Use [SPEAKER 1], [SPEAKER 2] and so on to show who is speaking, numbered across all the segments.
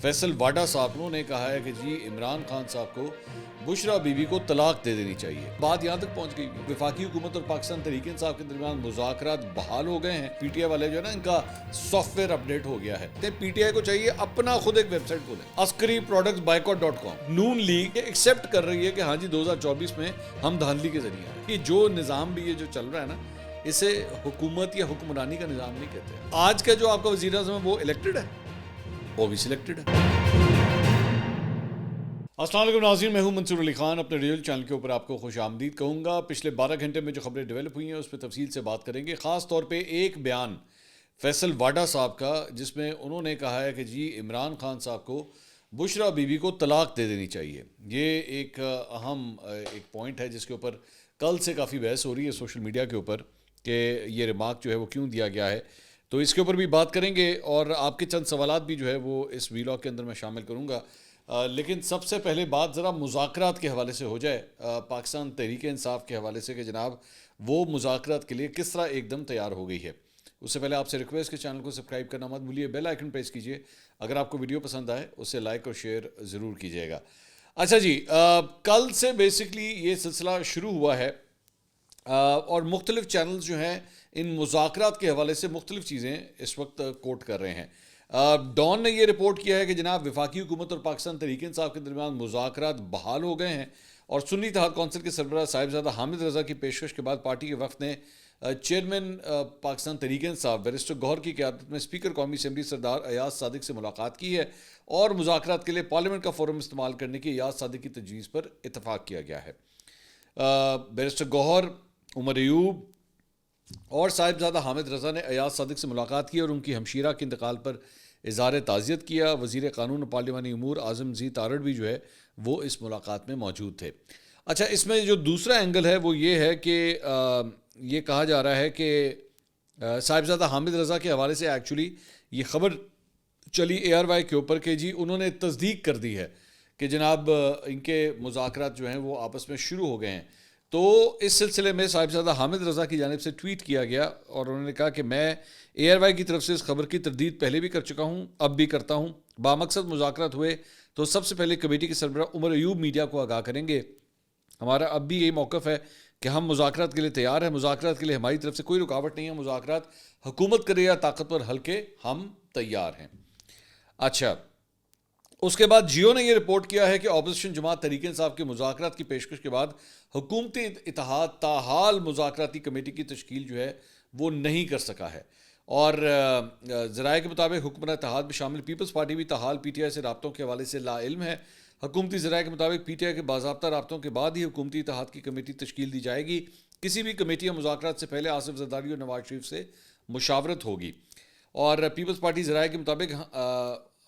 [SPEAKER 1] فیصل واڈا صاحب نے کہا ہے کہ جی عمران خان صاحب کو بشرا بی بی کو طلاق دے دینی چاہیے. بات یہاں تک پہنچ گئی. وفاقی حکومت اور پاکستان تحریک انصاف کے درمیان مذاکرات بحال ہو گئے ہیں. پی ٹی آئی والے جو ہے نا ان کا سافٹ ویئر اپڈیٹ ہو گیا ہے. پی ٹی آئی کو چاہیے اپنا خود ایک ویب سائٹ کھولیں, عسکری پروڈکٹس بائیکاٹ.com. نون لیگ ایکسیپٹ کر رہی ہے کہ ہاں جی 2024 میں ہم دھاندلی کے ذریعے ہیں. یہ جو نظام بھی یہ جو چل رہا ہے نا, اسے حکومت یا حکمرانی کا نظام نہیں کہتے. آج کا جو آپ کا وزیر اعظم ہے وہ الیکٹڈ ہے, وہ بھی سلیکٹڈ ہے. السلام علیکم ناظرین, میں ہوں منصور علی خان. اپنے ریئل چینل کے اوپر آپ کو خوش آمدید کہوں گا. پچھلے 12 گھنٹے میں جو خبریں ڈیولپ ہوئی ہیں اس پہ تفصیل سے بات کریں گے. خاص طور پہ ایک بیان فیصل واڈا صاحب کا, جس میں انہوں نے کہا ہے کہ جی عمران خان صاحب کو بشرا بی بی کو طلاق دے دینی چاہیے. یہ ایک اہم ایک پوائنٹ ہے جس کے اوپر کل سے کافی بحث ہو رہی ہے سوشل میڈیا کے اوپر کہ یہ ریمارک جو ہے وہ کیوں دیا گیا ہے. تو اس کے اوپر بھی بات کریں گے اور آپ کے چند سوالات بھی جو ہے وہ اس ویلاگ کے اندر میں شامل کروں گا. لیکن سب سے پہلے بات ذرا مذاکرات کے حوالے سے ہو جائے, پاکستان تحریک انصاف کے حوالے سے کہ جناب وہ مذاکرات کے لیے کس طرح ایک دم تیار ہو گئی ہے. اس سے پہلے آپ سے ریکویسٹ کہ چینل کو سبسکرائب کرنا مت بھولیے, بیل آئیکن پریس کیجئے. اگر آپ کو ویڈیو پسند آئے اسے لائک اور شیئر ضرور کیجئے گا. اچھا جی, کل سے بیسکلی یہ سلسلہ شروع ہوا ہے اور مختلف چینلز جو ہیں ان مذاکرات کے حوالے سے مختلف چیزیں اس وقت کوٹ کر رہے ہیں. ڈان نے یہ رپورٹ کیا ہے کہ جناب وفاقی حکومت اور پاکستان تحریک انصاف کے درمیان مذاکرات بحال ہو گئے ہیں اور سنی اتحاد کونسل کے سربراہ صاحبزادہ حامد رضا کی پیشکش کے بعد پارٹی کے وفد نے چیئرمین پاکستان تحریک انصاف بیرسٹر گوہر کی قیادت میں اسپیکر قومی اسمبلی سردار ایاز صادق سے ملاقات کی ہے اور مذاکرات کے لیے پارلیمنٹ کا فورم استعمال کرنے کی ایاز صادق کی تجویز پر اتفاق کیا گیا ہے. بیرسٹر گوہر, عمر ایوب اور صاحبزادہ حامد رضا نے ایاز صادق سے ملاقات کی اور ان کی ہمشیرہ کے انتقال پر اظہار تعزیت کیا. وزیر قانون اور پارلیمانی امور اعظم زی تارڑ بھی جو ہے وہ اس ملاقات میں موجود تھے. اچھا, اس میں جو دوسرا اینگل ہے وہ یہ ہے کہ یہ کہا جا رہا ہے کہ صاحبزادہ حامد رضا کے حوالے سے ایکچولی یہ خبر چلی اے آر وائی کے اوپر کہ جی انہوں نے تصدیق کر دی ہے کہ جناب ان کے مذاکرات جو ہیں وہ آپس میں شروع ہو گئے ہیں. تو اس سلسلے میں صاحبزادہ حامد رضا کی جانب سے ٹویٹ کیا گیا اور انہوں نے کہا کہ میں اے آر وائی کی طرف سے اس خبر کی تردید پہلے بھی کر چکا ہوں, اب بھی کرتا ہوں. بامقصد مذاکرات ہوئے تو سب سے پہلے کمیٹی کے سربراہ عمر ایوب میڈیا کو آگاہ کریں گے. ہمارا اب بھی یہی موقف ہے کہ ہم مذاکرات کے لیے تیار ہیں. مذاکرات کے لیے ہماری طرف سے کوئی رکاوٹ نہیں ہے. مذاکرات حکومت کرے یا طاقتور حلقے, ہم تیار ہیں. اچھا, اس کے بعد جیو نے یہ رپورٹ کیا ہے کہ اپوزیشن جماعت تحریک انصاف کے مذاکرات کی پیشکش کے بعد حکومتی اتحاد تاحال مذاکراتی کمیٹی کی تشکیل جو ہے وہ نہیں کر سکا ہے. اور ذرائع کے مطابق حکمراں اتحاد میں شامل پیپلز پارٹی بھی تاحال پی ٹی آئی سے رابطوں کے حوالے سے لا علم ہے. حکومتی ذرائع کے مطابق پی ٹی آئی کے باضابطہ رابطوں کے بعد ہی حکومتی اتحاد کی کمیٹی تشکیل دی جائے گی. کسی بھی کمیٹی یا مذاکرات سے پہلے آصف زرداری اور نواز شریف سے مشاورت ہوگی. اور پیپلز پارٹی ذرائع کے مطابق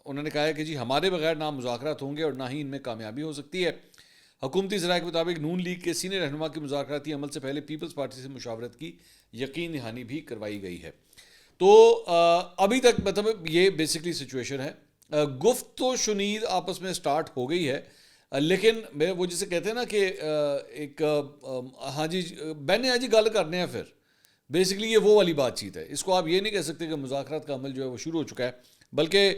[SPEAKER 1] انہوں نے کہا ہے کہ جی ہمارے بغیر نہ مذاکرات ہوں گے اور نہ ہی ان میں کامیابی ہو سکتی ہے. حکومتی ذرائع کے مطابق نون لیگ کے سینئر رہنما کے مذاکراتی عمل سے پہلے پیپلز پارٹی سے مشاورت کی یقین دہانی بھی کروائی گئی ہے. تو ابھی تک مطلب یہ بیسکلی سچویشن ہے. گفت و شنید آپس میں سٹارٹ ہو گئی ہے, لیکن میں وہ جسے کہتے ہیں نا کہ ایک ہاں جی بہنے ہاں جی گل کرنے ہیں, پھر بیسکلی یہ وہ والی بات چیت ہے. اس کو آپ یہ نہیں کہہ سکتے کہ مذاکرات کا عمل جو ہے وہ شروع ہو چکا ہے. بلکہ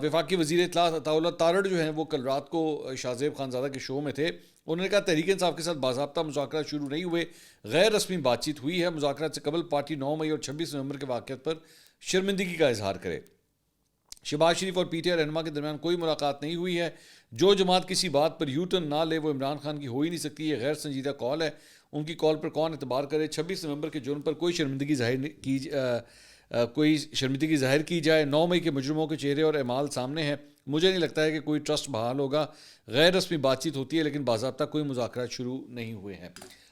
[SPEAKER 1] وفاقی وزیر اطلاع عطاء اللہ تارڑ جو ہیں وہ کل رات کو شاہ زیب خانزادہ کے شو میں تھے. انہوں نے کہا تحریک انصاف کے ساتھ باضابطہ مذاکرات شروع نہیں ہوئے, غیر رسمی بات چیت ہوئی ہے. مذاکرات سے قبل پارٹی 9 مئی اور 26 نومبر کے واقعات پر شرمندگی کا اظہار کرے. شہباز شریف اور پی ٹی آئی رہنما کے درمیان کوئی ملاقات نہیں ہوئی ہے. جو جماعت کسی بات پر یو ٹرن نہ لے وہ عمران خان کی ہو ہی نہیں سکتی. یہ غیر سنجیدہ کال ہے, ان کی کال پر کون اعتبار کرے. 26 نومبر کے جرم پر کوئی شرمندگی ظاہر کی جائے. 9 مئی کے مجرموں کے چہرے اور اعمال سامنے ہیں. مجھے نہیں لگتا ہے کہ کوئی ٹرسٹ بحال ہوگا. غیر رسمی بات چیت ہوتی ہے لیکن باضابطہ کوئی مذاکرات شروع نہیں ہوئے ہیں.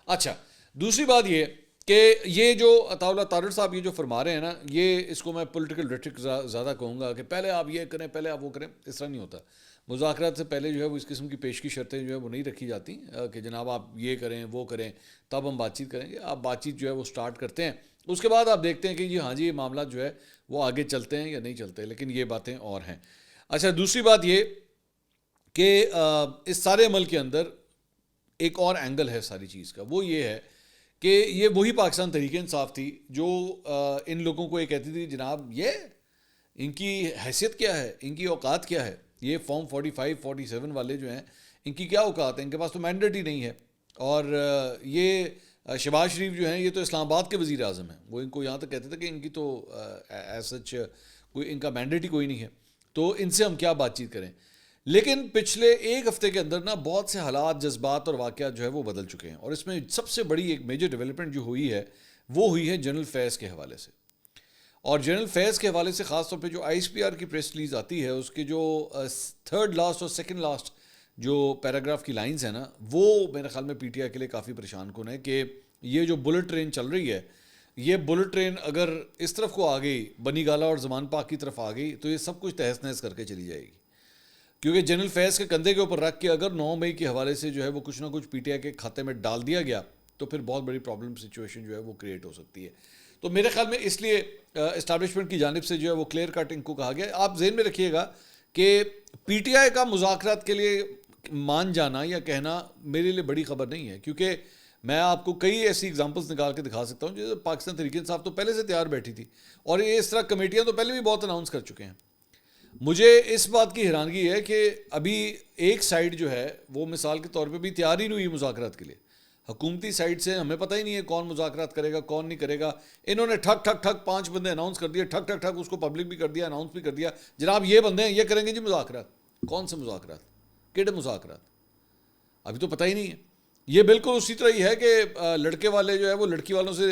[SPEAKER 1] اچھا, دوسری بات یہ کہ یہ جو عطاء اللہ تارڑ صاحب یہ جو فرما رہے ہیں نا, یہ اس کو میں پولیٹیکل ریٹرک زیادہ کہوں گا کہ پہلے آپ یہ کریں پہلے آپ وہ کریں. اس طرح نہیں ہوتا. مذاکرات سے پہلے جو ہے وہ اس قسم کی پیش کی شرطیں جو ہے وہ نہیں رکھی جاتی کہ جناب آپ یہ کریں وہ کریں تب ہم بات چیت کریں گے. آپ بات چیت جو ہے وہ سٹارٹ کرتے ہیں, اس کے بعد آپ دیکھتے ہیں کہ جی ہاں جی یہ معاملات جو ہے وہ آگے چلتے ہیں یا نہیں چلتے. لیکن یہ باتیں اور ہیں. اچھا, دوسری بات یہ کہ اس سارے عمل کے اندر ایک اور اینگل ہے ساری چیز کا, وہ یہ ہے کہ یہ وہی پاکستان تحریک انصاف تھی جو ان لوگوں کو یہ کہتی تھی جناب ان کی حیثیت کیا ہے, ان کی اوقات کیا ہے. یہ فارم 45 47 والے جو ہیں ان کی کیا اوقات ہیں, ان کے پاس تو مینڈیٹ ہی نہیں ہے. اور یہ شہباز شریف جو ہیں یہ تو اسلام آباد کے وزیر اعظم ہیں, وہ ان کو یہاں تک کہتے تھے کہ ان کی تو ایز سچ کوئی ان کا مینڈیٹ ہی کوئی نہیں ہے, تو ان سے ہم کیا بات چیت کریں. لیکن پچھلے ایک ہفتے کے اندر نا بہت سے حالات, جذبات اور واقعات جو ہے وہ بدل چکے ہیں, اور اس میں سب سے بڑی ایک میجر ڈیولپمنٹ جو ہوئی ہے وہ ہوئی ہے جنرل فیض کے حوالے سے. اور جنرل فیض کے حوالے سے خاص طور پہ جو آئی ایس پی آر کی پریس ریلیز آتی ہے, اس کے جو تھرڈ لاسٹ اور سیکنڈ لاسٹ جو پیراگراف کی لائنز ہیں نا, وہ میرے خیال میں پی ٹی آئی کے لیے کافی پریشان کن ہے کہ یہ جو بلٹ ٹرین چل رہی ہے, یہ بلٹ ٹرین اگر اس طرف کو آ گئی, بنی گالا اور زمان پاک کی طرف آ گئی, تو یہ سب کچھ تہس نہس کر کے چلی جائے گی. کیونکہ جنرل فیض کے کندھے کے اوپر رکھ کے اگر 9 مئی کے حوالے سے جو ہے وہ کچھ نہ کچھ پی ٹی آئی کے کھاتے میں ڈال دیا گیا, تو پھر بہت بڑی پرابلم سچویشن جو ہے وہ کریٹ ہو سکتی ہے. تو میرے خیال میں اس لیے اسٹیبلشمنٹ کی جانب سے جو ہے وہ کلیئر کٹ ان کو کہا گیا. آپ ذہن میں رکھیے گا کہ پی ٹی آئی کا مذاکرات کے لیے مان جانا یا کہنا میرے لیے بڑی خبر نہیں ہے, کیونکہ میں آپ کو کئی ایسی اگزامپلس نکال کے دکھا سکتا ہوں جو پاکستان تحریک انصاف تو پہلے سے تیار بیٹھی تھی, اور یہ اس طرح کمیٹیاں تو پہلے بھی بہت اناؤنس کر چکے ہیں. مجھے اس بات کی حیرانگی ہے کہ ابھی ایک سائڈ جو ہے وہ مثال کے طور پہ بھی تیار ہی نہیں ہوئی مذاکرات کے لیے. حکومتی سائڈ سے ہمیں پتہ ہی نہیں ہے کون مذاکرات کرے گا کون نہیں کرے گا. انہوں نے ٹھک ٹھک ٹھک 5 بندے اناؤنس کر دیے, ٹھک ٹھک ٹھک اس کو پبلک بھی کر دیا, اناؤنس بھی کر دیا, جناب یہ بندے ہیں یہ کریں گے جی مذاکرات. کون سے مذاکرات, کیڑے مذاکرات, ابھی تو پتہ ہی نہیں ہے. یہ بالکل اسی طرح ہی ہے کہ لڑکے والے جو ہے وہ لڑکی والوں سے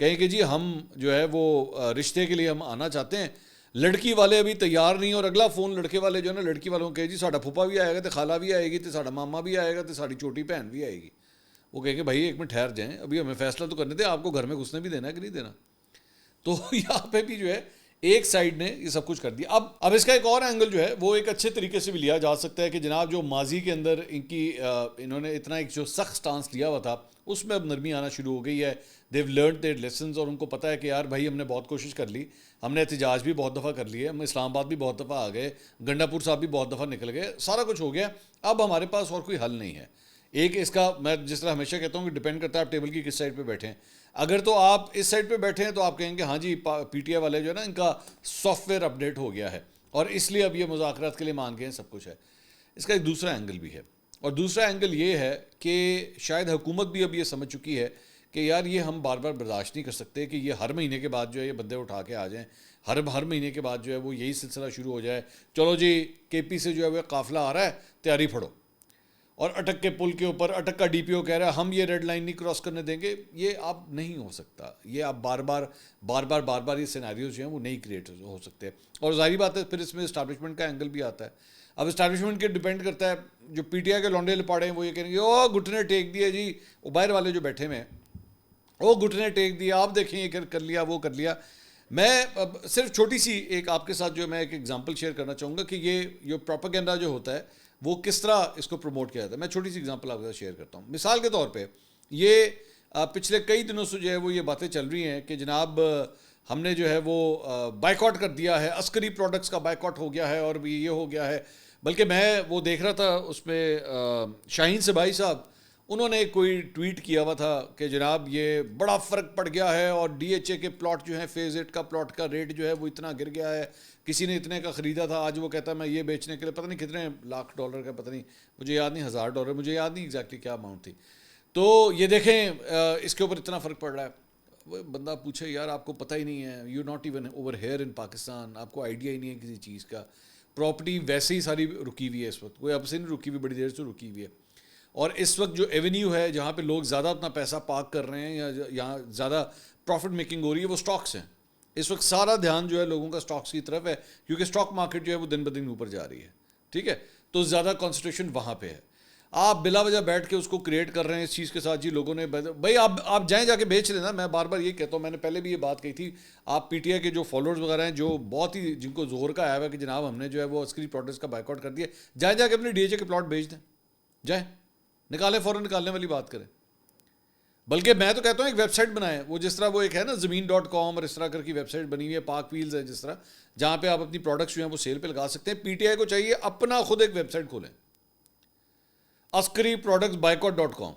[SPEAKER 1] کہیں کہ جی ہم جو ہے وہ رشتے کے لیے ہم آنا چاہتے ہیں, لڑکی والے ابھی تیار نہیں, اور اگلا فون لڑکے والے جو ہے نا لڑکی والوں کو کہے جی ساڈا پھوپا بھی آئے گا, تو خالہ بھی آئے گی, تو ساڈا ماما بھی آئے گا, تو ساڈی چھوٹی بہن بھی آئے گی. وہ کہیں کہ بھائی ایک منٹ ٹھہر جائیں, ابھی ہمیں فیصلہ تو کرنے دیں, آپ کو گھر میں گھسنے بھی دینا ہے کہ نہیں دینا. تو یہاں پہ بھی جو ہے ایک سائڈ نے یہ سب کچھ کر دیا. اب اس کا ایک اور اینگل جو ہے وہ ایک اچھے طریقے سے بھی لیا جا سکتا ہے کہ جناب جو ماضی کے اندر انہوں نے اتنا ایک جو سخت سٹانس لیا ہوا تھا, اس میں اب نرمی آنا شروع ہو گئی ہے. دیو لرنڈ دیئر لیسنز, اور ان کو پتہ ہے کہ یار بھائی ہم نے بہت کوشش کر لی, ہم نے احتجاج بھی بہت دفعہ کر لیے, ہم اسلام آباد بھی بہت دفعہ آ گئے, گنڈا پور صاحب بھی بہت دفعہ نکل گئے, سارا کچھ ہو گیا, اب ہمارے پاس اور کوئی حل نہیں ہے. ایک اس کا میں جس طرح ہمیشہ کہتا ہوں کہ ڈیپینڈ کرتا ہے آپ ٹیبل کی کس سائڈ پہ بیٹھے ہیں. اگر تو آپ اس سائڈ پہ بیٹھے ہیں تو آپ کہیں گے ہاں جی پی ٹی آئی والے جو ہے نا ان کا سافٹ ویئر اپڈیٹ ہو گیا ہے اور اس لیے اب یہ مذاکرات کے لیے مان گئے ہیں, سب کچھ ہے. اس کا ایک دوسرا اینگل بھی ہے, اور دوسرا اینگل یہ ہے کہ شاید حکومت بھی اب یہ سمجھ چکی ہے کہ یار یہ ہم بار بار برداشت نہیں کر سکتے کہ یہ ہر مہینے کے بعد جو ہے یہ بندے اٹھا کے آ جائیں, ہر مہینے کے بعد جو ہے وہ یہی سلسلہ شروع ہو جائے, چلو جی کے پی سے جو ہے وہ قافلہ آ رہا ہے تیاری پھڑو, اور اٹک کے پل کے اوپر اٹک کا ڈی پی او کہہ رہا ہے ہم یہ ریڈ لائن نہیں کراس کرنے دیں گے. یہ اب نہیں ہو سکتا, یہ اب بار بار یہ سیناریوز جو ہیں وہ نہیں کریٹ ہو سکتے. اور ظاہری بات ہے پھر اس میں اسٹیبلشمنٹ کا اینگل بھی آتا ہے. اب اسٹیبلشمنٹ کے ڈیپینڈ کرتا ہے, جو پی ٹی آئی کے لونڈے لپاڑے ہیں وہ یہ کہیں گے او گھٹنے ٹیک دیے جی, باہر والے جو بیٹھے ہوئے ہیں وہ گھٹنے ٹیک دیے, آپ دیکھیں یہ کر لیا وہ کر لیا. میں صرف چھوٹی سی ایک آپ کے ساتھ جو میں ایک ایگزامپل شیئر کرنا چاہوں گا کہ یہ جو پروپیگنڈا جو ہوتا ہے وہ کس طرح اس کو پروموٹ کیا جاتا ہے. میں چھوٹی سی ایگزامپل آپ کے ساتھ شیئر کرتا ہوں. مثال کے طور پہ یہ پچھلے کئی دنوں سے جو ہے وہ یہ باتیں چل رہی ہیں کہ جناب ہم نے جو ہے وہ بائیکاٹ کر دیا ہے, عسکری پروڈکٹس کا بائیکاٹ ہو گیا ہے, اور بھی یہ ہو گیا ہے. بلکہ میں وہ دیکھ رہا تھا اس میں شاہین سبائی صاحب انہوں نے کوئی ٹویٹ کیا ہوا تھا کہ جناب یہ بڑا فرق پڑ گیا ہے, اور ڈی ایچ اے کے پلاٹ جو ہیں فیز 8 کا پلاٹ کا ریٹ جو ہے وہ اتنا گر گیا ہے, کسی نے اتنے کا خریدا تھا, آج وہ کہتا ہے میں یہ بیچنے کے لیے پتہ نہیں کتنے لاکھ ڈالر کا, پتہ نہیں مجھے یاد نہیں, $1000 مجھے یاد نہیں ایگزیکٹلی کیا اماؤنٹ تھی. تو یہ دیکھیں اس کے اوپر اتنا فرق پڑ رہا ہے. وہ بندہ پوچھے یار آپ کو پتہ ہی نہیں ہے, you not even over here in Pakistan, آپ کو آئیڈیا ہی نہیں ہے کسی چیز کا. پراپرٹی ویسے ہی ساری رکی ہوئی ہے اس وقت, کوئی اب سے نہیں رکی ہوئی, بڑی دیر سے رکی ہوئی ہے. اور اس وقت جو ایونیو ہے جہاں پہ لوگ زیادہ اپنا پیسہ پارک کر رہے ہیں یا یہاں زیادہ پروفٹ میکنگ ہو رہی ہے وہ سٹاکس ہیں. اس وقت سارا دھیان جو ہے لوگوں کا سٹاکس کی طرف ہے, کیونکہ سٹاک مارکیٹ جو ہے وہ دن بدن اوپر جا رہی ہے. ٹھیک ہے, تو زیادہ کنسنٹریشن وہاں پہ ہے. آپ بلا وجہ بیٹھ کے اس کو کریٹ کر رہے ہیں اس چیز کے ساتھ, جی لوگوں نے بھائی آپ جائیں جا کے بیچ لینا. میں بار بار یہ کہتا ہوں, میں نے پہلے بھی یہ بات کہی تھی, آپ پی ٹی آئی کے جو فالوورز وغیرہ ہیں جو بہت ہی جن کو زور کا آیا ہوا ہے کہ جناب ہم نے جو ہے وہ عسکری پروڈکٹس کا بائیکاٹ کر دیا, جائیں جا کے اپنے ڈی ایچ اے کے پلاٹ بیچ دیں, جائیں نکالیں, فوراً نکالنے والی بات کریں. بلکہ میں تو کہتا ہوں ایک ویب سائٹ بنائیں, وہ جس طرح وہ ایک ہے نا زمین.com اور اس طرح کر کی ویب سائٹ بنی ہوئی ہے, پاک ویلز ہے جس طرح, جہاں پہ آپ اپنی پروڈکٹس جو ہیں وہ سیل پہ لگا سکتے ہیں. پی ٹی آئی کو چاہیے اپنا خود ایک ویب سائٹ کھولیں, عسکری پروڈکٹس بائیکاٹ.com.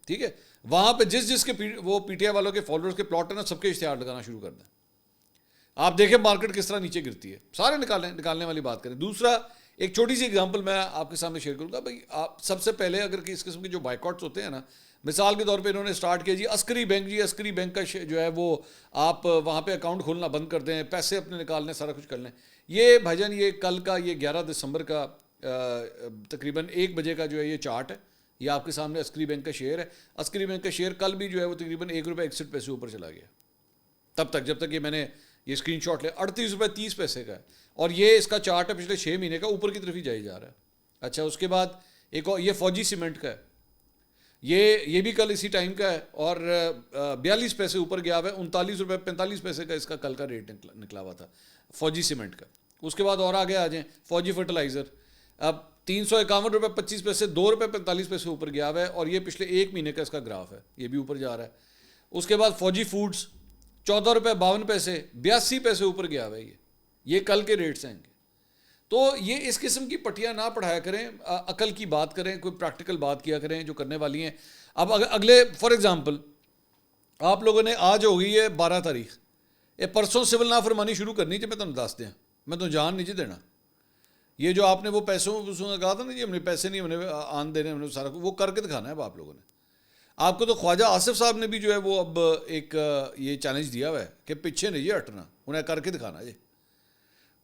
[SPEAKER 1] ٹھیک ہے, وہاں پہ جس کے وہ پی ٹی آئی والوں کے فالوورز کے پلاٹ ہیں نا سب کے اشتہار لگانا شروع کر دیں. آپ دیکھیں مارکیٹ کس طرح نیچے گرتی ہے, سارے نکالنے والی بات کریں. دوسرا ایک چھوٹی سی اگزامپل میں آپ کے سامنے شیئر کروں گا. بھائی آپ سب سے پہلے اگر اس قسم کے جو بائیکاٹس ہوتے ہیں نا, مثال کے طور پہ انہوں نے سٹارٹ کیا جی عسکری بینک, جی عسکری بینک کا جو ہے وہ آپ وہاں پہ اکاؤنٹ کھولنا بند کر دیں, پیسے اپنے نکالنے, سارا کچھ کر لیں. یہ بھائی جان یہ کل کا یہ 11 دسمبر کا تقریباً 1 بجے کا جو ہے یہ چارٹ ہے. یہ آپ کے سامنے عسکری بینک کا شیئر ہے. عسکری بینک کا شیئر کل بھی جو ہے وہ تقریباً 1 روپے 61 پیسے اوپر چلا گیا. تب تک جب تک یہ میں نے یہ اسکرین شاٹ لیا 38 روپے 30 پیسے کا ہے, اور یہ اس کا چارٹ ہے پچھلے 6 مہینے کا, اوپر کی طرف ہی جائی جا رہا ہے. اچھا اس کے بعد ایک اور یہ فوجی سیمنٹ کا ہے, یہ بھی کل اسی ٹائم کا ہے اور 42 پیسے اوپر گیا ہوا ہے. 39 روپے 45 پیسے کا اس کا کل کا ریٹ نکلا ہوا تھا فوجی سیمنٹ کا. اس کے بعد اور آگے آ جائیں فوجی فرٹیلائزر, اب 351 روپے 25 پیسے 2 روپے 45 پیسے اوپر گیا ہوا ہے, اور یہ پچھلے 1 مہینے کا اس کا گراف ہے, یہ بھی اوپر جا رہا ہے. اس کے بعد فوجی فوڈز 14 روپے 52 پیسے 82 پیسے اوپر گیا ہوا ہے. یہ کل کے ریٹس ہیں. تو یہ اس قسم کی پٹیاں نہ پڑھایا کریں, عقل کی بات کریں, کوئی پریکٹیکل بات کیا کریں جو کرنے والی ہیں. اب اگلے فار ایگزامپل آپ لوگوں نے آج ہو گئی ہے 12 تاریخ, یہ پرسوں سول نافرمانی شروع کرنی تھی, میں تمہیں دس دیں, میں تو جان نہیں دینا. یہ جو آپ نے وہ پیسوں کہا تھا نا جی ہم نے پیسے نہیں, ہم نے آن دینے, ہم نے سارا وہ کر کے دکھانا ہے اب آپ لوگوں نے. آپ کو تو خواجہ آصف صاحب نے بھی جو ہے وہ اب ایک یہ چیلنج دیا ہوا ہے کہ پیچھے نہیں ہٹنا, انہیں کر کے دکھانا ہے.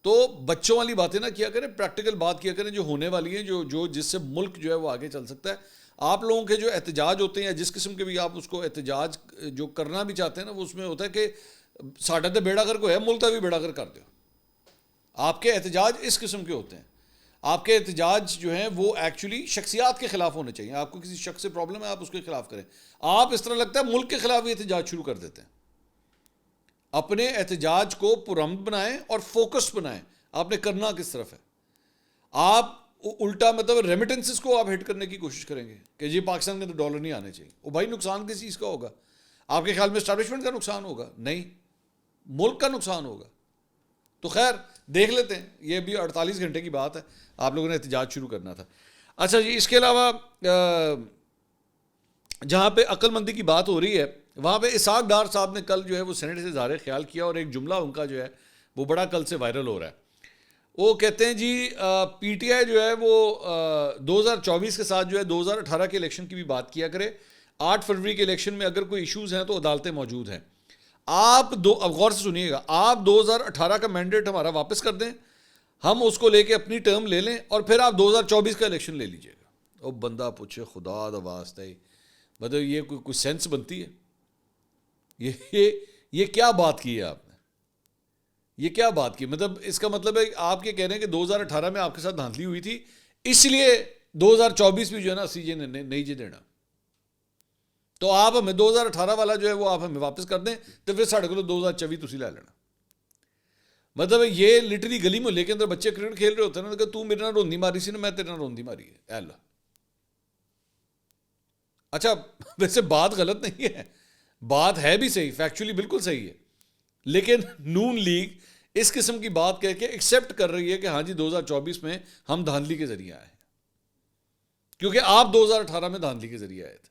[SPEAKER 1] تو بچوں والی باتیں نہ کیا کریں, پریکٹیکل بات کیا کریں جو ہونے والی ہیں, جو جس سے ملک جو ہے وہ آگے چل سکتا ہے. آپ لوگوں کے جو احتجاج ہوتے ہیں یا جس قسم کے بھی آپ اس کو احتجاج جو کرنا بھی چاہتے ہیں نا, وہ اس میں ہوتا ہے کہ ساڈا تو بیڑا کر کو ہے, ملک کا بھی بیڑا کر دو. آپ کے احتجاج اس قسم کے ہوتے ہیں. آپ کے احتجاج جو ہیں وہ ایکچولی شخصیات کے خلاف ہونے چاہیے. آپ کو کسی شخص سے پرابلم ہے آپ اس کے خلاف کریں. آپ اس طرح لگتا ہے ملک کے خلاف ہی احتجاج شروع کر دیتے ہیں. اپنے احتجاج کو پرامن بنائیں اور فوکس بنائیں. آپ نے کرنا کس طرف ہے. آپ الٹا مطلب ریمیٹنسز کو آپ ہٹ کرنے کی کوشش کریں گے کہ جی پاکستان کے اندر ڈالر نہیں آنے چاہیے. وہ بھائی نقصان کس چیز کا ہوگا؟ آپ کے خیال میں اسٹیبلشمنٹ کا نقصان ہوگا؟ نہیں, ملک کا نقصان ہوگا. تو خیر دیکھ لیتے ہیں, یہ بھی 48 گھنٹے کی بات ہے, آپ لوگوں نے احتجاج شروع کرنا تھا. اچھا جی, اس کے علاوہ جہاں پہ عقل مندی کی بات ہو رہی ہے وہاں پہ اسحاق ڈار صاحب نے کل جو ہے وہ سینٹ سے اظہار خیال کیا, اور ایک جملہ ان کا جو ہے وہ بڑا کل سے وائرل ہو رہا ہے. وہ کہتے ہیں جی پی ٹی آئی جو ہے وہ 2024 کے ساتھ جو ہے 2018 کے الیکشن کی بھی بات کیا کرے. 8 فروری کے الیکشن میں اگر کوئی ایشوز ہیں تو عدالتیں موجود ہیں. آپ اب غور سے سنیے گا, آپ 2018 کا مینڈیٹ ہمارا واپس کر دیں, ہم اس کو لے کے اپنی ٹرم لے لیں, اور پھر آپ 2024 کا الیکشن لے لیجئے گا. او بندہ پوچھے خدا دا واسطہ ہی, مطلب یہ کوئی سینس بنتی ہے؟ یہ کیا بات کی ہے آپ نے, یہ کیا بات کی؟ مطلب اس کا مطلب ہے آپ یہ کہہ رہے ہیں کہ 2018 میں آپ کے ساتھ دھاندلی ہوئی تھی, اس لیے 2024 بھی جو ہے نا اسی نہیں جی دینا. تو آپ ہمیں 2018 والا جو ہے وہ آپ ہمیں واپس کر دیں, تو پھر ساڑھے کو 2024 تسی لے لینا. مطلب یہ لٹرلی گلی محلے کے اندر بچے کرکٹ کھیل رہے ہوتے ہیں نا, کہ تو میرے نال روندی ماری سی نا, میں تیرے نال روندی ماری ہے. اے اللہ, اچھا ویسے بات غلط نہیں ہے, بات ہے بھی صحیح, فیکچولی بالکل صحیح ہے, لیکن نون لیگ اس قسم کی بات کہہ کے ایکسیپٹ کر رہی ہے کہ ہاں جی 2024 میں ہم دھاندلی کے ذریعے آئے ہیں, کیونکہ آپ 2018 میں دھاندلی کے ذریعے آئے تھے.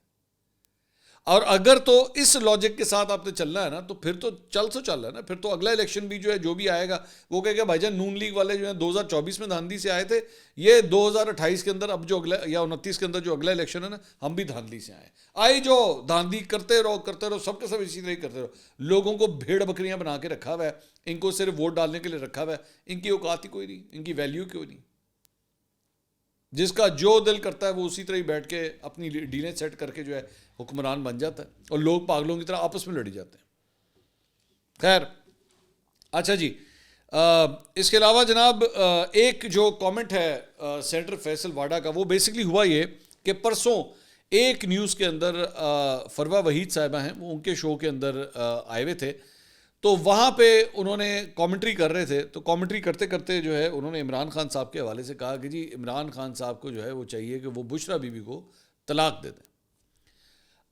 [SPEAKER 1] اور اگر تو اس لاجک کے ساتھ آپ نے چلنا ہے نا, تو پھر تو چل رہا ہے نا, پھر تو اگلا الیکشن بھی جو ہے جو بھی آئے گا وہ کہے گا بھائی جان نون لیگ والے جو ہیں 2024 میں دھاندلی سے آئے تھے, یہ 2028 کے اندر اب جو اگلا یا 29 کے اندر جو اگلا الیکشن ہے نا, ہم بھی دھاندلی سے آئے. آئی جو دھاندلی کرتے رہو سب کے سب اسی طرح کرتے رہو. لوگوں کو بھیڑ بکریاں بنا کے رکھا ہوا ہے, ان کو صرف ووٹ ڈالنے کے لیے رکھا ہوا ہے, ان کی اوقات ہی کوئی نہیں, ان کی ویلیو کوئی نہیں. جس کا جو دل کرتا ہے وہ اسی طرح ہی بیٹھ کے اپنی ڈیلیں سیٹ کر کے جو ہے حکمران بن جاتا ہے, اور لوگ پاگلوں کی طرح آپس میں لڑی جاتے ہیں. خیر اچھا جی, اس کے علاوہ جناب ایک جو کامنٹ ہے سینیٹر فیصل واڈا کا, وہ بیسکلی ہوا یہ کہ پرسوں ایک نیوز کے اندر فروہ وحید صاحبہ ہیں, وہ ان کے شو کے اندر آئے ہوئے تھے, تو وہاں پہ انہوں نے کامنٹری کر رہے تھے. تو کامنٹری کرتے کرتے جو ہے انہوں نے عمران خان صاحب کے حوالے سے کہا کہ جی عمران خان صاحب کو جو ہے وہ چاہیے کہ وہ بشرا بی بی کو طلاق دے دیں.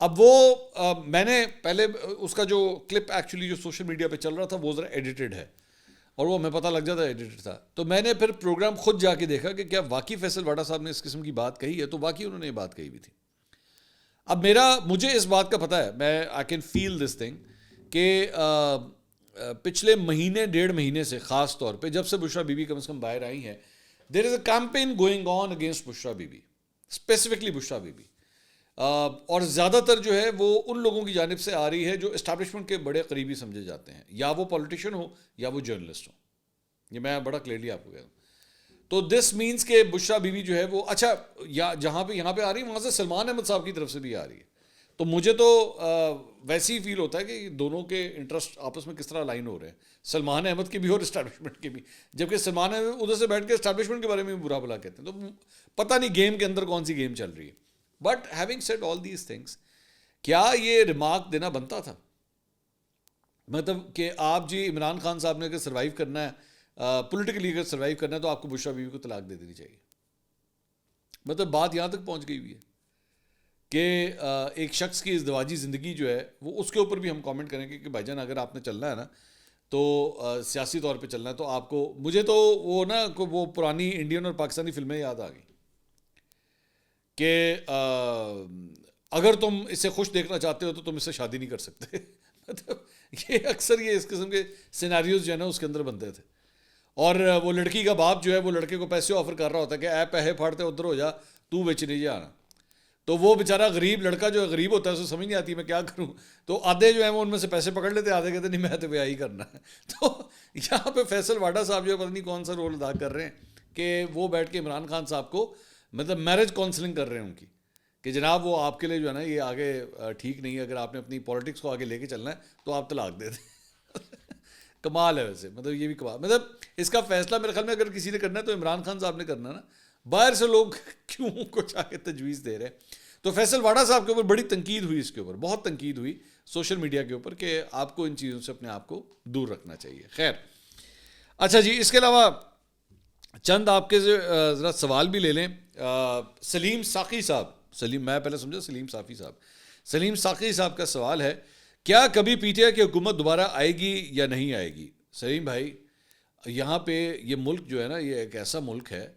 [SPEAKER 1] اب وہ میں نے پہلے اس کا جو کلپ ایکچولی جو سوشل میڈیا پہ چل رہا تھا وہ ذرا ایڈیٹڈ ہے, اور وہ ہمیں پتہ لگ جاتا ہے ایڈیٹڈ تھا. تو میں نے پھر پروگرام خود جا کے دیکھا کہ کیا واقعی فیصل واڈا صاحب نے اس قسم کی بات کہی ہے, تو واقعی انہوں نے یہ بات کہی ہوئی تھی. اب مجھے اس بات کا پتہ ہے, میں I can feel this thing کہ پچھلے مہینے 1.5 مہینے سے خاص طور پہ جب سے بشرا بی بی کم از کم باہر آئی ہیں, there is a campaign going on against Bushra Bibi, specifically Bushra Bibi, اور زیادہ تر جو ہے وہ ان لوگوں کی جانب سے آ رہی ہے جو اسٹیبلشمنٹ کے بڑے قریبی سمجھے جاتے ہیں, یا وہ پولیٹیشین ہو یا وہ جرنلسٹ ہو. یہ میں بڑا کلیئرلی آپ کو کہہ رہا ہوں. تو دس مینس کہ بشرا بی بی جو ہے وہ اچھا یا جہاں پہ یہاں پہ آ رہی ہے وہاں سے سلمان احمد صاحب کی طرف سے بھی آ رہی ہے. تو مجھے تو ویسے ہی فیل ہوتا ہے کہ دونوں کے انٹرسٹ آپس میں کس طرح لائن ہو رہے ہیں, سلمان احمد کے بھی اور اسٹیبلشمنٹ کے بھی, جبکہ سلمان احمد ادھر سے بیٹھ کے اسٹیبلشمنٹ کے بارے میں بھی برا بھلا کہتے ہیں. تو پتہ نہیں گیم کے اندر کون سی گیم چل رہی ہے. But having said all these things, کیا یہ ریمارک دینا بنتا تھا؟ مطلب کہ آپ جی عمران خان صاحب نے اگر سروائیو کرنا ہے, پولیٹیکلی اگر سروائیو کرنا ہے, تو آپ کو بشرا بیوی کو طلاق دے دینی چاہیے. مطلب بات یہاں تک پہنچ گئی ہوئی ہے کہ ایک شخص کی ازدواجی زندگی جو ہے وہ اس کے اوپر بھی ہم کامنٹ کریں گے کہ بھائی جان اگر آپ نے چلنا ہے نا تو سیاسی طور پہ چلنا ہے تو آپ کو, مجھے تو وہ نا وہ پرانی انڈین اور پاکستانی فلمیں یاد آ گئی کہ اگر تم اسے خوش دیکھنا چاہتے ہو تو تم اس سے شادی نہیں کر سکتے. مطلب یہ اکثر یہ اس قسم کے سیناریوز جو ہے نا اس کے اندر بنتے تھے. اور وہ لڑکی کا باپ جو ہے وہ لڑکے کو پیسے آفر کر رہا ہوتا ہے کہ اے پیسے پھاڑتے ادھر ہو جا, تو بیچ نہیں جانا. تو وہ بیچارہ غریب لڑکا جو غریب ہوتا ہے اسے سمجھ نہیں آتی میں کیا کروں, تو آدھے جو ہیں وہ ان میں سے پیسے پکڑ لیتے, آدھے کہتے نہیں میں تو بیاہ ہی کرنا ہے. تو یہاں پہ فیصل واڈا صاحب جو ہے پتہ نہیں کون سا رول ادا کر رہے ہیں کہ وہ بیٹھ کے عمران خان صاحب کو مطلب میرج کاؤنسلنگ کر رہے ہیں ان کی, کہ جناب وہ آپ کے لیے جو ہے نا یہ آگے ٹھیک نہیں ہے, اگر آپ نے اپنی پالیٹکس کو آگے لے کے چلنا ہے تو آپ طلاق دے دیں. کمال ہے ویسے, مطلب یہ بھی کمال. مطلب اس کا فیصلہ میرے خیال میں اگر کسی نے کرنا ہے تو عمران خان صاحب نے کرنا نا, باہر سے لوگ کیوں کچھ آگے تجویز دے رہے ہیں. تو فیصل واڈا صاحب کے اوپر بڑی تنقید ہوئی, اس کے اوپر بہت تنقید ہوئی سوشل میڈیا کے اوپر کہ آپ کو ان چیزوں سے اپنے آپ کو دور رکھنا چاہیے. خیر اچھا جی, اس کے علاوہ چند آپ کے ذرا سوال بھی لے لیں. سلیم ساقی صاحب, سلیم میں پہلے سمجھا سلیم صافی صاحب, سلیم ساقی صاحب کا سوال ہے کیا کبھی پی ٹی آئی کی حکومت دوبارہ آئے گی یا نہیں آئے گی؟ سلیم بھائی یہاں پہ یہ ملک جو ہے نا یہ ایک ایسا ملک ہے,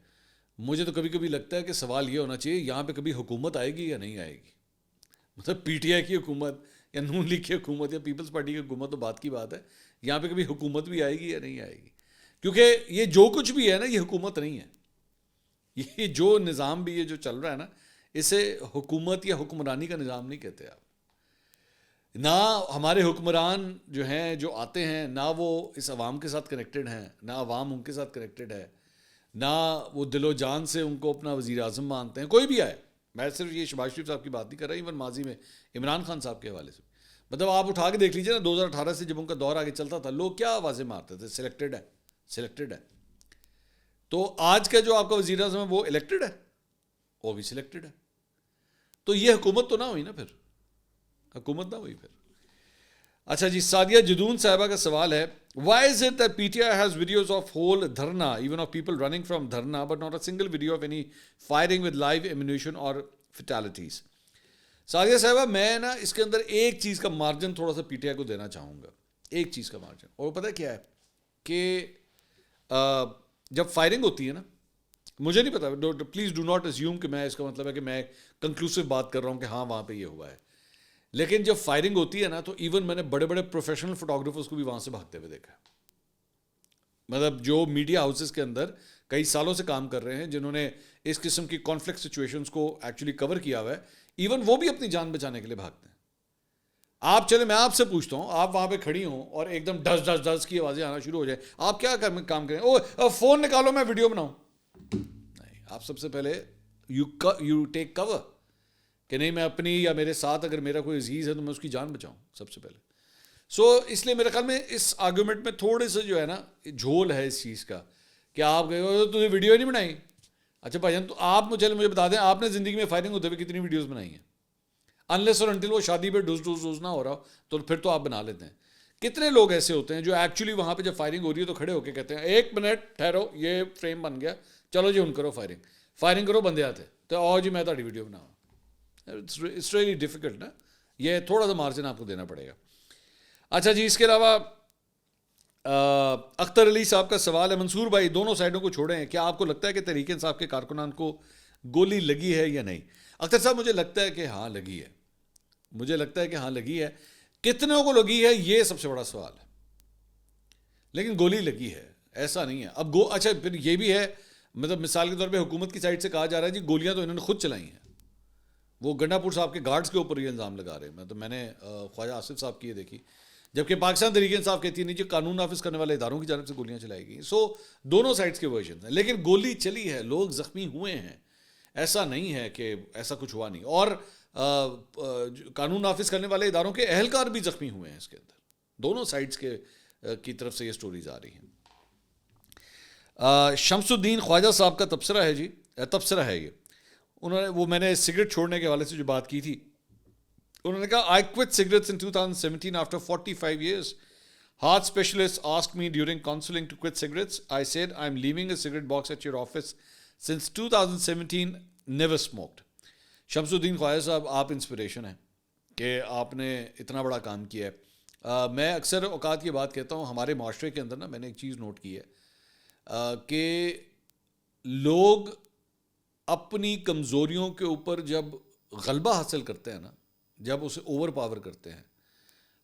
[SPEAKER 1] مجھے تو کبھی کبھی لگتا ہے کہ سوال یہ ہونا چاہیے یہاں پہ کبھی حکومت آئے گی یا نہیں آئے گی. مطلب پی ٹی آئی کی حکومت یا نون لیگ کی حکومت یا پیپلز پارٹی کی حکومت تو بات کی بات ہے, یہاں پہ کبھی حکومت بھی آئے گی یا نہیں آئے گی. کیونکہ یہ جو کچھ بھی ہے نا یہ حکومت نہیں ہے, یہ جو نظام بھی یہ جو چل رہا ہے نا اسے حکومت یا حکمرانی کا نظام نہیں کہتے آپ. نہ ہمارے حکمران جو ہیں جو آتے ہیں نہ وہ اس عوام کے ساتھ کنیکٹڈ ہیں, نہ عوام ان کے ساتھ کنیکٹڈ ہے, نہ وہ دل و جان سے ان کو اپنا وزیر اعظم مانتے ہیں. کوئی بھی آئے, میں صرف یہ شہباز شریف صاحب کی بات نہیں کر رہا, ایون ماضی میں عمران خان صاحب کے حوالے سے. مطلب آپ اٹھا کے دیکھ لیجیے نا 2018 سے جب ان کا دور آگے چلتا تھا لوگ کیا آوازیں مارتے تھے, سلیکٹڈ ہے سلیکٹڈ ہے. تو آج کا جو آپ کا وزیر اعظم ہے وہ الیکٹڈ ہے, وہ بھی سلیکٹڈ ہے. تو یہ حکومت تو نہ ہوئی نا, پھر حکومت نہ ہوئی پھر. اچھا جی, سعدیہ جدون صاحبہ کا سوال ہے why is it that P T I has videos of whole dharna even of people running from dharna but not a single video of any firing with live ammunition اور فیٹیلٹیز. سعدیہ صاحبہ میں نا اس کے اندر ایک چیز کا مارجن تھوڑا سا پی ٹی آئی کو دینا چاہوں گا, ایک چیز کا مارجن, اور وہ پتہ کیا ہے کہ جب فائرنگ ہوتی ہے نا, مجھے نہیں پتا, پلیز ڈو ناٹ اسیوم کہ میں اس کا مطلب ہے کہ میں کنکلوسیو بات کر رہا ہوں کہ ہاں وہاں پہ یہ ہوا ہے, لیکن جب فائرنگ ہوتی ہے نا تو ایون میں نے بڑے بڑے پروفیشنل فوٹوگرافرز کو بھی وہاں سے بھاگتے ہوئے دیکھا ہے. مطلب جو میڈیا ہاؤسز کے اندر کئی سالوں سے کام کر رہے ہیں جنہوں نے اس قسم کی کانفلکٹ سچویشنز کو ایکچولی کور کیا ہوا ہے, ایون وہ بھی اپنی جان بچانے کے لیے بھاگتے ہیں. آپ چلے میں آپ سے پوچھتا ہوں, آپ وہاں پہ کھڑی ہوں اور ایک دم ڈس ڈس ڈس کی آوازیں آنا شروع ہو جائے, آپ کیا کام کریں؟ او فون نکالو میں ویڈیو بناؤں. نہیں, آپ سب سے پہلے یو ٹیک کور کہ نہیں میں اپنی یا میرے ساتھ اگر میرا کوئی عزیز ہے تو میں اس کی جان بچاؤں سب سے پہلے. سو اس لیے میرے خیال میں اس آرگومنٹ میں تھوڑے سے جو ہے نا جھول ہے اس چیز کا کہ آپ کہے تو ویڈیو نہیں بنائی. اچھا بھائی جان, تو آپ مجھے بتا دیں آپ نے زندگی میں فائرنگ ہوتے ہوئے کتنی ویڈیوز بنائی ہیں؟ انلیس اور انٹل وہ شادی پہ ڈوز نہ ہو رہا ہو تو پھر تو آپ بنا لیتے ہیں. کتنے لوگ ایسے ہوتے ہیں جو ایکچولی وہاں پہ جب فائرنگ ہو رہی ہے تو کھڑے ہو کے کہتے ہیں 1 منٹ ٹھہرو, یہ فریم بن گیا, چلو جی ان کرو فائرنگ کرو, بندے آتے تو آؤ جی میں تھوڑی ویڈیو بناؤں. اٹس ریئلی ڈیفیکلٹ نا, یہ تھوڑا سا مارجن آپ کو دینا پڑے گا. اچھا جی, اس کے علاوہ اختر علی صاحب کا سوال ہے منصور بھائی دونوں سائڈوں کو چھوڑے ہیں, کیا آپ کو لگتا ہے کہ تحریک انصاف کے کارکنان کو گولی لگی ہے یا نہیں؟ اختر صاحب مجھے لگتا ہے کہ ہاں لگی ہے, مجھے لگتا ہے کہ ہاں لگی ہے. کتنوں کو لگی ہے یہ سب سے بڑا سوال ہے. لیکن گولی لگی ہے، ایسا نہیں ہے اب اچھا پھر یہ بھی ہے، مطلب مثال کے طور پہ حکومت کی سائڈ سے کہا جا رہا ہے جی گولیاں تو انہوں نے خود چلائی ہیں، وہ گنڈا پور صاحب کے گارڈز کے اوپر یہ الزام لگا رہے ہیں. میں نے خواجہ آصف صاحب کی یہ دیکھی، جبکہ پاکستان تحریک انصاف کہتی ہے نہیں جی قانون نافذ کرنے والے اداروں کی جانب سے گولیاں چلائی گئی. سو دونوں سائڈز کے ورژن ہیں، لیکن گولی چلی ہے، لوگ زخمی ہوئے ہیں، ایسا نہیں ہے کہ ایسا کچھ ہوا نہیں. اور قانون نافذ کرنے والے اداروں کے اہلکار بھی زخمی ہوئے ہیں اس کے اندر. دونوں سائڈز کی طرف سے یہ سٹوریز آ رہی ہیں. شمس الدین خواجہ صاحب کا تبصرہ ہے جی، تبصرہ ہے یہ. انہوں نے وہ میں نے سگریٹ چھوڑنے کے حوالے سے جو بات کی تھی، انہوں نے کہا I quit cigarettes in 2017 after 45 years. Heart specialist asked me during counseling to quit cigarettes. I said I'm leaving a cigarette box at your office. Since 2017 never smoked. شمس الدین خواجہ صاحب آپ انسپریشن ہیں کہ آپ نے اتنا بڑا کام کیا ہے. میں اکثر اوقات یہ بات کہتا ہوں، ہمارے معاشرے کے اندر نا میں نے ایک چیز نوٹ کی ہے کہ لوگ اپنی کمزوریوں کے اوپر جب غلبہ حاصل کرتے ہیں نا، جب اسے اوور پاور کرتے ہیں،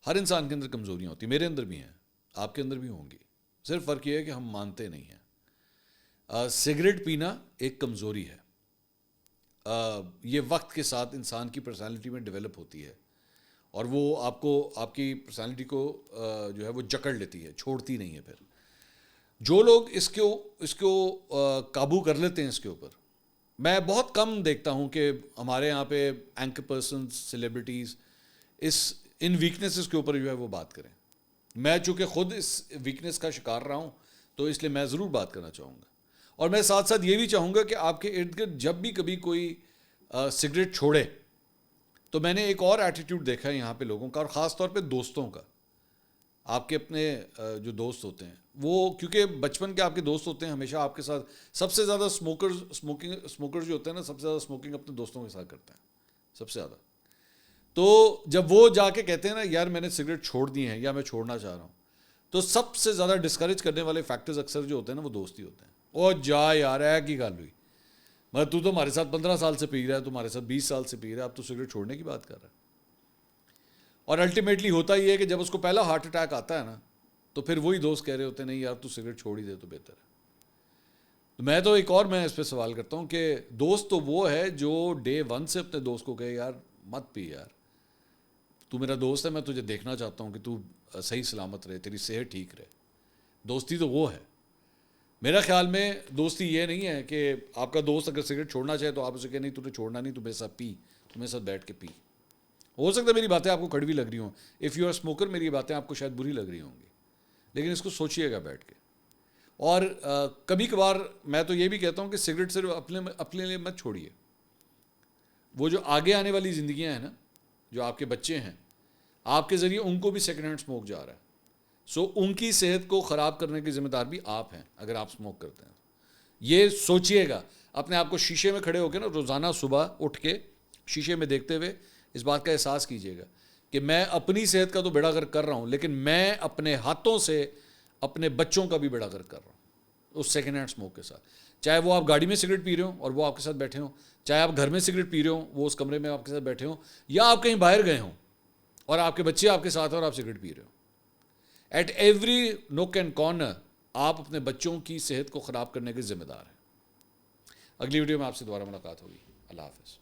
[SPEAKER 1] ہر انسان کے اندر کمزوریاں ہوتی ہیں، میرے اندر بھی ہیں، آپ کے اندر بھی ہوں گی، صرف فرق یہ ہے کہ ہم مانتے نہیں ہیں. سگریٹ پینا ایک کمزوری ہے، یہ وقت کے ساتھ انسان کی پرسنالٹی میں ڈیولپ ہوتی ہے، اور وہ آپ کی پرسنالٹی کو جو ہے وہ جکڑ لیتی ہے، چھوڑتی نہیں ہے. پھر جو لوگ اس کو قابو کر لیتے ہیں اس کے اوپر، میں بہت کم دیکھتا ہوں کہ ہمارے یہاں پہ اینکر پرسنز، سیلیبریٹیز ان ویکنیسز کے اوپر جو ہے وہ بات کریں. میں چونکہ خود اس ویکنیس کا شکار رہا ہوں تو اس لیے میں ضرور بات کرنا چاہوں گا. اور میں ساتھ ساتھ یہ بھی چاہوں گا کہ آپ کے ارد گرد جب بھی کبھی کوئی سگریٹ چھوڑے تو میں نے ایک اور ایٹیٹیوڈ دیکھا ہے یہاں پہ لوگوں کا، اور خاص طور پہ دوستوں کا. آپ کے اپنے جو دوست ہوتے ہیں وہ کیونکہ بچپن کے آپ کے دوست ہوتے ہیں، ہمیشہ آپ کے ساتھ سب سے زیادہ اسموکر جو ہوتے ہیں نا، سب سے زیادہ اسموکنگ اپنے دوستوں کے ساتھ کرتے ہیں سب سے زیادہ. تو جب وہ جا کے کہتے ہیں نا یار میں نے سگریٹ چھوڑ دی ہیں یا میں چھوڑنا چاہ رہا ہوں، تو سب سے زیادہ ڈسکریج کرنے والے فیکٹرز اکثر جو ہوتے ہیں نا وہ دوست ہی ہوتے ہیں. او جا یار ہے کی گل ہوئی، مگر تو ہمارے ساتھ 15 سال سے پی رہا ہے، تمہارے ساتھ 20 سال سے پی رہا ہے، اب تو سگریٹ چھوڑنے کی بات کر رہا ہے. اور الٹیمیٹلی ہوتا یہ ہے کہ جب اس کو پہلا ہارٹ اٹیک آتا ہے نا تو پھر وہی دوست کہہ رہے ہوتے ہیں نہیں یار تو سگریٹ چھوڑ ہی دے تو بہتر ہے. میں تو ایک اور میں اس پہ سوال کرتا ہوں کہ دوست تو وہ ہے جو ڈے 1 سے اپنے دوست کو کہے یار مت پی یار، تو میرا دوست ہے، میں تجھے دیکھنا چاہتا ہوں کہ تو صحیح سلامت رہے، تیری صحت ٹھیک رہے. دوستی تو وہ ہے. میرا خیال میں دوستی یہ نہیں ہے کہ آپ کا دوست اگر سگریٹ چھوڑنا چاہے تو آپ اسے کہ نہیں تجھے چھوڑنا نہیں، تو میرے ساتھ پی، تو میرے ساتھ بیٹھ کے پی. ہو سکتا ہے میری باتیں آپ کو کڑوی لگ رہی ہوں، اف یو آر اسموکر میری باتیں آپ کو شاید بری لگ رہی ہوں گی، لیکن اس کو سوچیے گا بیٹھ کے. اور کبھی کبھار میں تو یہ بھی کہتا ہوں کہ سگریٹ صرف اپنے لیے مت چھوڑیے. وہ جو آگے آنے والی زندگیاں ہیں نا، جو آپ کے بچے ہیں، آپ کے ذریعے ان کو بھی سیکنڈ ہینڈ اسموک جا رہا ہے. سو ان کی صحت کو خراب کرنے کی ذمہ دار بھی آپ ہیں اگر آپ اسموک کرتے ہیں. یہ سوچیے گا، اپنے آپ کو شیشے میں کھڑے ہو کے نا روزانہ صبح اٹھ کے شیشے میں دیکھتے ہوئے اس بات کا احساس کیجیے گا کہ میں اپنی صحت کا تو بیڑا غرق کر رہا ہوں، لیکن میں اپنے ہاتھوں سے اپنے بچوں کا بھی بیڑا غرق کر رہا ہوں اس سیکنڈ ہینڈ اسموک کے ساتھ. چاہے وہ آپ گاڑی میں سگریٹ پی رہے ہوں اور وہ آپ کے ساتھ بیٹھے ہوں، چاہے آپ گھر میں سگریٹ پی رہے ہوں وہ اس کمرے میں آپ کے ساتھ بیٹھے ہوں، یا آپ کہیں باہر گئے ہوں اور آپ کے بچے آپ کے ساتھ ہیں اور آپ سگریٹ پی رہے ہوں. At every nook and corner آپ اپنے بچوں کی صحت کو خراب کرنے کے ذمہ دار ہیں. اگلی ویڈیو میں آپ سے دوبارہ ملاقات ہوگی. اللہ حافظ.